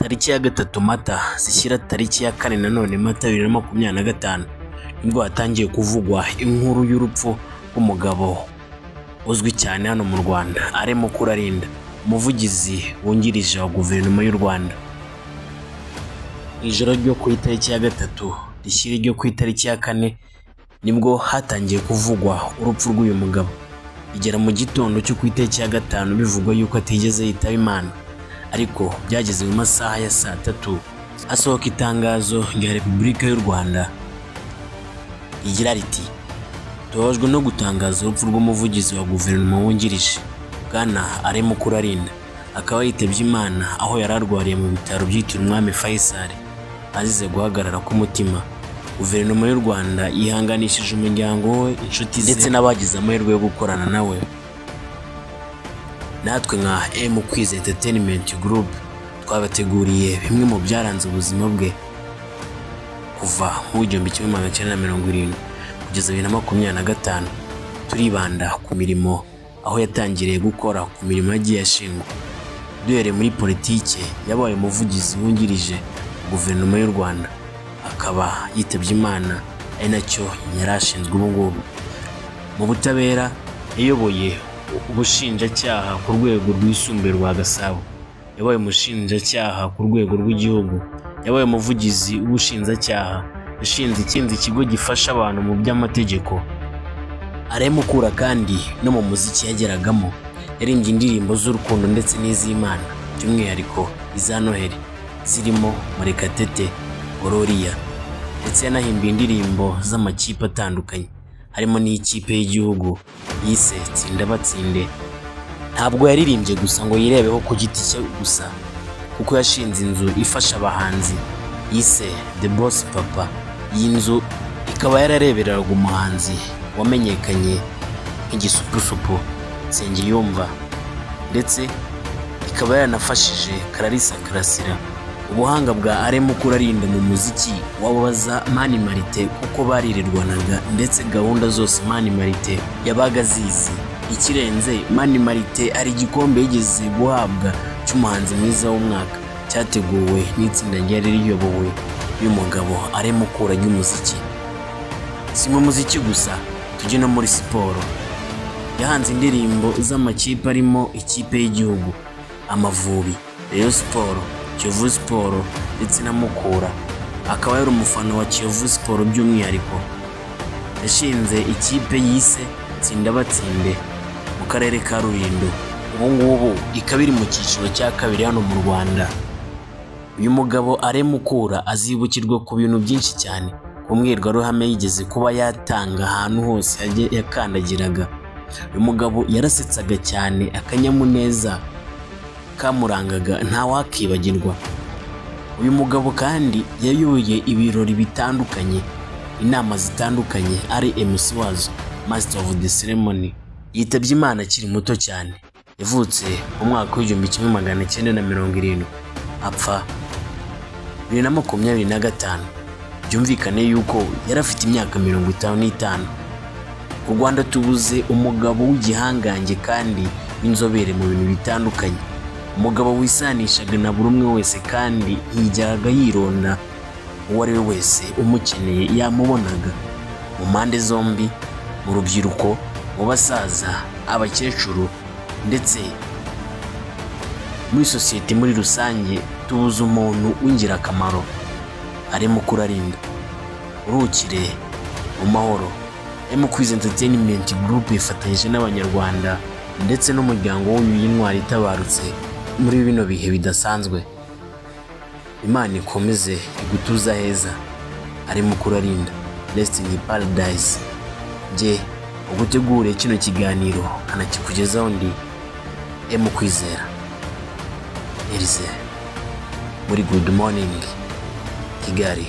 tariki ya 3 Mata zishyira tariki ya 4 nanone Mata 2025 nibwo hatangiye kuvugwa inkuru y'urupfu rw'umugabo uzwi cyane hano mu Rwanda arimo kurarinda umuvugizi wungirije wa guverinoma y'u Rwanda. Ijoro ryo ku itariki ya 3 rishyira ryo ku itariki ya 4 nibwo hatangiye kuvugwa urupfu rw'uyu mugabo. Igera mu gitondo cyo ku itariki ya 5 bivugwa yuko atigeze yitaba Imana, ariko byageze mu masaha ya saa 3 asohoka itangazo rya Repubulika y'u Rwanda igira riti: tubabajwe no gutangaza urupfu rw'umuvugizi wa guverinoma wungirije Bwana arimo kurarinda, akaba yitabye Imana aho yari arwariye mu bitaro byitiriwe Umwami Faisal azize guhagarara k'umutima. Guverinoma y'u Rwanda yihanganishije umuryango we, inshuti ze ndetse n'abagize amahirwe yo gukorana nawe. Natwe nka Mkwize Entertainment Group twabateguriye bimwe mu byaranze ubuzima bwe kuva mu 1970 kugeza 2025. Turibanda ku mirimo aho yatangiriye gukora ku mirimo yagiye ashingwa. Duhereye muri politike, yabaye umuvugizi wungirije guverinoma y'u Rwanda, akaba yitabye Imana ari nacyo yarashinzwe ubu ngubu. Mu butabera yayoboye ubushinjacyaha ku rwego rwisumbuye rwa Gasabo, yabaye umushinjacyaha ku rwego rw'igihugu, yabaye umuvugizi w'ubushinjacyaha, yashinze ikindi kigo gifasha abantu mu by'amategeko. Arimo kura kandi no mu muziki yageragamo, yarimbye indirimbo z'urukundo ndetse n'iz'Imana, by'umwihariko iza Noheli zirimo Murekatete, Gloria, ndetse yanahimbiye indirimbo z'amakipe atandukanye harimo n'ikipe y'igihugu yise Tsinda Batsinde. Ntabwo yaririmbye gusa ngo yirebeho ku giti cye gusa, kuko yashinze inzu ifasha abahanzi yise The Boss Papa. Iyi nzu ikaba yararebereraga umuhanzi wamenyekanye nk'igisupusupu Nsengiyumva, ndetse ikaba yaranafashije Clarisse Karasira. Ubuhanga bwa arimo kurarinda mu muziki wabaza Mani Marite kuko baririrwanaga, ndetse gahunda zose Mani Marite yabaga zizi. Ikirenze, Mani Marite ari igikombe yigeze guhabwa cy'umuhanzi mwiza w'umwaka, cyateguwe n'itsinda ryari riyobowe y'umugabo arimo kura ry'umuziki. Si mu muziki gusa, tujye no muri siporo. Yahanze indirimbo z'amakipe arimo ikipe y'igihugu Amavubi, Rayon Sport, Kiyovu Sport ndetse na Mukura. Akaba yari umufana wa Kiyovu Sport by'umwihariko. Yashinze ikipe yise Tsinda Batsinde mu karere ka Rulindo, ubu ngubu ikaba iri mu cyiciro cya 2 hano mu Rwanda. Uyu mugabo arimo kura azibukirwa ku bintu byinshi cyane. Umwirwaruhame yigeze kuba yatanga ahantu hose yakandagiraga. Uyu mugabo yarasetsaga cyane, akanyamuneza kamurangaga nta wakibagirwa. Uyu mugabo kandi yayoboye ibirori bitandukanye, inama zitandukanye, ari MC wazo, Master of the Ceremony. Yitabye Imana akiri muto cyane, yavutse mu mwaka w'1970 apfa 2025. Byumvikane yuko yarafite imyaka 55. U Rwanda tubuze umugabo w'igihangange kandi w'inzobere mu bintu bitandukanye, umugabo wisanishaga na buri umwe wese kandi yijyaga yironda uwo ari we wese umukeneye yamubonaga, mu mpande zombi, mu rubyiruko, mu basaza, abakecuru, ndetse muri sosiyete muri rusange. Tubuze umuntu w'ingirakamaro. Arimo kurarinda, urukire mu mahoro. Mkwize Entertainment Group ifatanyije n'abanyarwanda ndetse n'umuryango w'intwari itabarutse muri bino bihe bidasanzwe. Imana ikomeze igutuza heza. Arimo kurarinda, rest in paradise. Je ugutegure kino kiganiro kanakikugezaho ndi Mkwizera Elise muri Good Morning Kigali.